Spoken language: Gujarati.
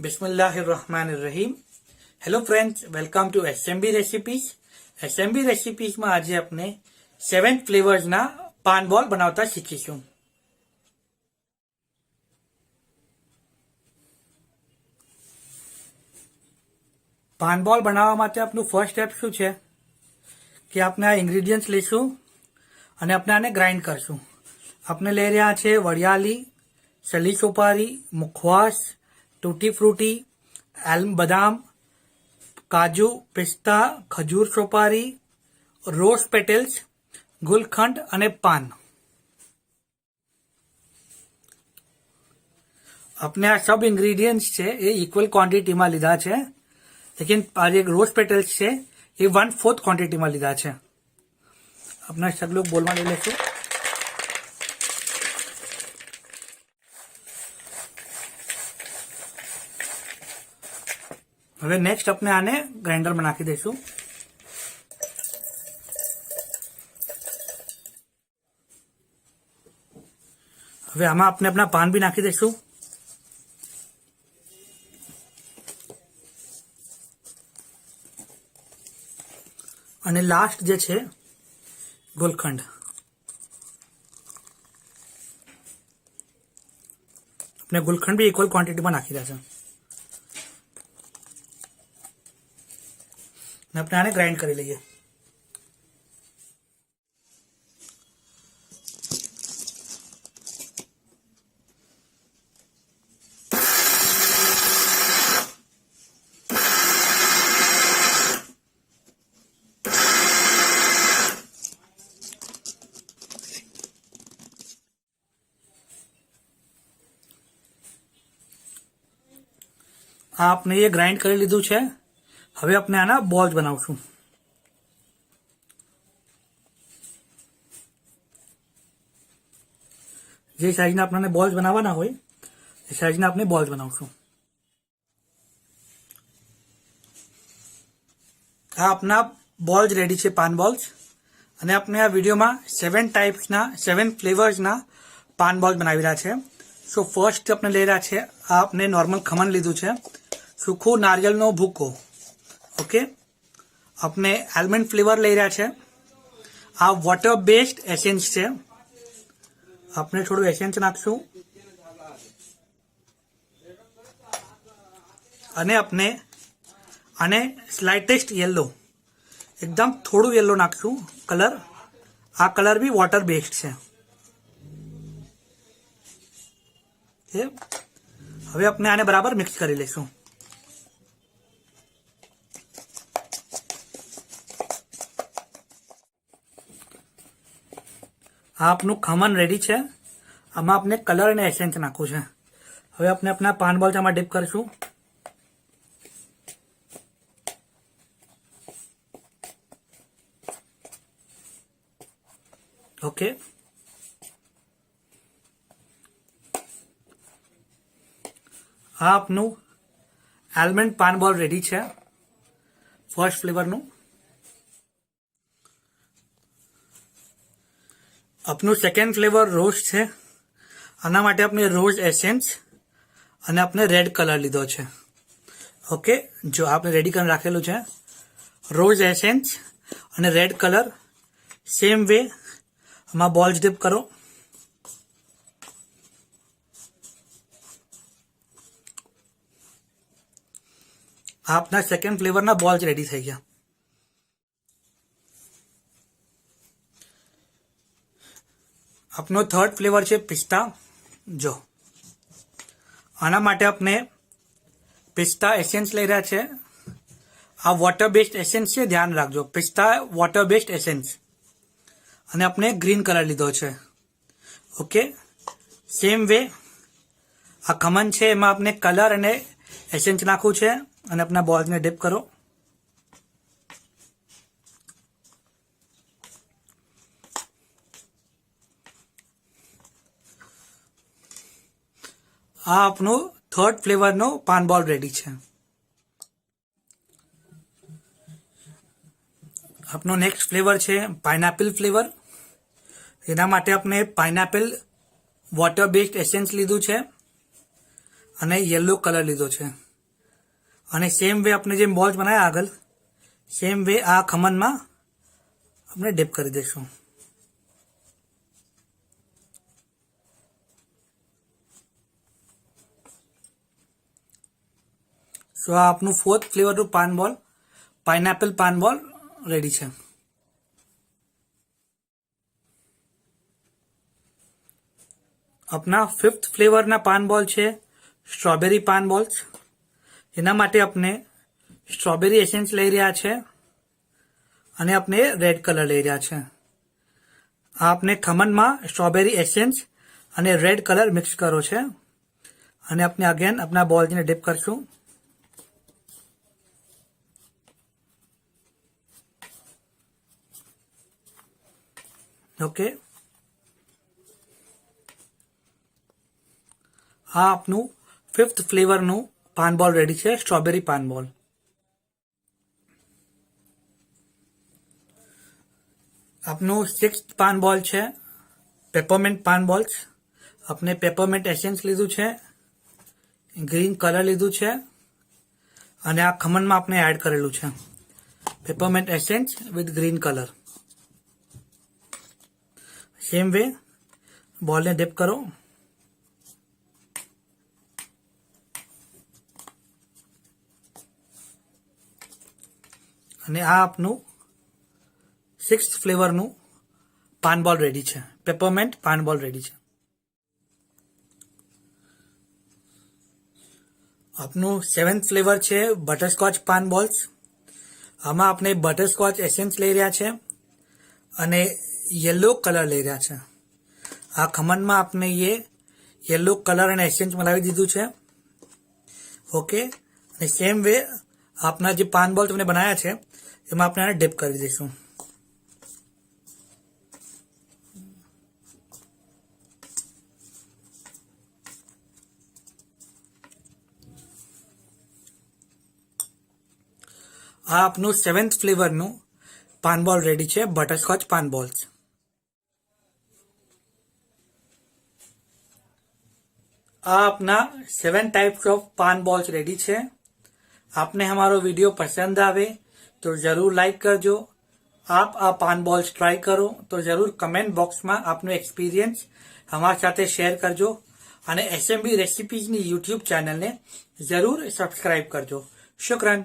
बिस्मिल्लाहिर्रहमानिर्रहीम। Hello friends, welcome to SMB recipes. SMB recipes में आज अपने 7 फ्लेवर्स ना पान बॉल बनावता शीखीशुं। पान बॉल बनावा माटे आपनु फर्स्ट स्टेप शुं छे कि आपने आ इंग्रेडिएंट्स लेशुं અને આપણે આને ગ્રાઇન્ડ કરશું। આપણે લઈ રહ્યા છે વરિયાળી, સલી સોપારી, મુખવાસ, टूटी फ्रूटी, बदाम, काजू, पिस्ता, खजूर सोपारी, रोज पेटल्स, गुलखंड અને પાન। આપણે આ सब इंग्रेडिएंट्स છે એ इक्वल क्वांटिटी में લીધા છે, लेकिन આ જે રોઝ પેટલ્સ છે એ 1/4 क्वांटिटी में લીધા છે। આપણે સગલું બોલમાં લઈ લેશું। હવે નેક્સ્ટ આપણે આને ગ્રાઇન્ડરમાં નાખી દઈશું। હવે આમાં આપણે આપણા પાન બી નાખી દઈશું અને લાસ્ટ જે છે ગુલખંડ। આપણે ગુલખંડ બી ઇક્વલ ક્વોન્ટિટીમાં નાખી રહ્યા છે। આપણે આને ગ્રાઇન્ડ કરી લઈએ। आपने ये ग्राइंड कर लीधुं छे। હવે આપણે આના બોલ્સ બનાવશું। જે સાઈઝના આપણને બોલ્સ બનાવવાના હોય એ સાઈઝના આપણે બોલ્સ બનાવશું। આ આપના બોલ્સ રેડી છે, પાન બોલ્સ। અને આપણે આ વિડીયોમાં 7 ટાઈપ્સના 7 ફ્લેવર્સના પાન બોલ્સ બનાવી રહ્યા છે। સો ફર્સ્ટ આપણે લઈ રહ્યા છે, આ આપણે નોર્મલ ખમણ લીધું છે, સૂકું નારિયેળનો ભૂકો। ओके, अपने आलमंड फ्लेवर ले रहा है। आ वॉटर बेस्ड एसेंस है। अपने थोड़ू एसेंस नाखशु अने अपने आने स्लाइटेस्ट येलो, एकदम थोड़ू येलो नाखशु कलर। आ कलर भी वॉटर बेस्ड है। हवे अपने आने बराबर मिक्स करी लेशुं। आपनु खमण रेडी है। आमा आपने कलर और एसेंस नाखवू है। हवे अपने अपना पान बॉल्स आमां डिप करशुं। ओके, आ आपनु आलमंड पान बॉल रेडी है, फर्स्ट फ्लेवर नु। अपनु सेकंड फ्लेवर रोज है। आना माटे अपने रोज एसेंस अने अपने रेड कलर लीधो छे। ओके, जो आपने रेडी कर राखेलू है रोज एसेंस अने रेड कलर। सेम वे आमां बॉल्स डिप करो। आपना सेकंड फ्लेवर ना बॉल्स रेडी थई गया। अपनो थर्ड फ्लेवर है पिस्ता। जो आना माटे अपने पिस्ता एसेंस ले रहा है। आ वॉटर बेस्ड एसेंस है, ध्यान रखो, पिस्ता वॉटर बेस्ड एसेंस। अने अपने ग्रीन कलर लीधो है। ओके, सेम वे आ खमण है, एमां अपने कलर अने एसेंस नाखवू है अने अपना बॉल्स ने डिप करो। आ आपनो थर्ड फ्लेवर नो पान बॉल रेडी है। अपनो नेक्स्ट फ्लेवर है पाइनएपल फ्लेवर। एना माटे आपने पाइनएपल वॉटर बेस्ड एसेंस लीधुं छे અને યલો કલર લીધો છે। અને સેમ વે આપણે જેમ બોલ્સ બનાવ્યા આગળ સેમ વે આ ખમણમાં આપણે ડીપ કરી દઈશું. સો આ આપનું 4th ફ્લેવરનું પાન બોલ પાઇનએપલ પાન બોલ રેડી છે. अपना 5th ફ્લેવરના પાન બોલ છે સ્ટ્રોબેરી પાન બોલ્સ. એના માટે આપણે સ્ટ્રોબેરી એસેન્સ લઈ રહ્યા છે અને આપણે રેડ કલર લઈ રહ્યા છે. આ આપણે ખમણમાં સ્ટ્રોબેરી એસેન્સ અને રેડ કલર મિક્સ કરો છે અને આપણે અગેન આપણા બોલ્સને ડીપ કરશું. ઓકે, આ આપનું 5th ફ્લેવરનું પાન બોલ રેડી છે સ્ટ્રોબેરી પાન બોલ. આપનું 6th પાન બોલ છે પેપરમેન્ટ પાન બોલ્સ. આપણે પેપરમેન્ટ એસેન્સ લીધું છે, ગ્રીન કલર લીધું છે અને આ ખમણમાં આપણે એડ કરેલું છે peppermint essence with green colour. Same way બોલને ડીપ કરો અને આ આપનું 6th ફ્લેવરનું પાન બોલ રેડી છે પેપરમેન્ટ પાન બોલ રેડી છે. આપનું 7th ફ્લેવર છે બટરસ્કોચ પાન બોલ્સ. આમાં આપણે બટરસ્કોચ એસેન્સ લઈ રહ્યા છે અને યલો કલર લઈ રહ્યા છે. આ ખમણમાં આપણે યલો કલર અને એસેન્સ મલાવી દીધું છે. ઓકે, અને સેમ વે આપના જે પાન બોલ તમને બનાવ્યા છે એમાં આપણે આને ડીપ કરી દઈશું. આ આપનું 7th ફ્લેવરનું પાન બોલ રેડી છે બટરસ્કોચ પાન બોલ્સ. આ अपना 7 टाइप्स ऑफ पान बॉल्स रेडी છે. आपने हमारा वीडियो पसंद आवे तो जरूर लाइक करजो. आप आ पान बॉल्स ट्राई करो तो जरूर कमेंट बॉक्स में आपनो एक्सपीरियंस हमारे साथे शेयर करजो અને SMB રેસિપીઝની યુટ્યુબ ચેનલને જરૂર સબસ્ક્રાઇબ કરજો. શુક્રન.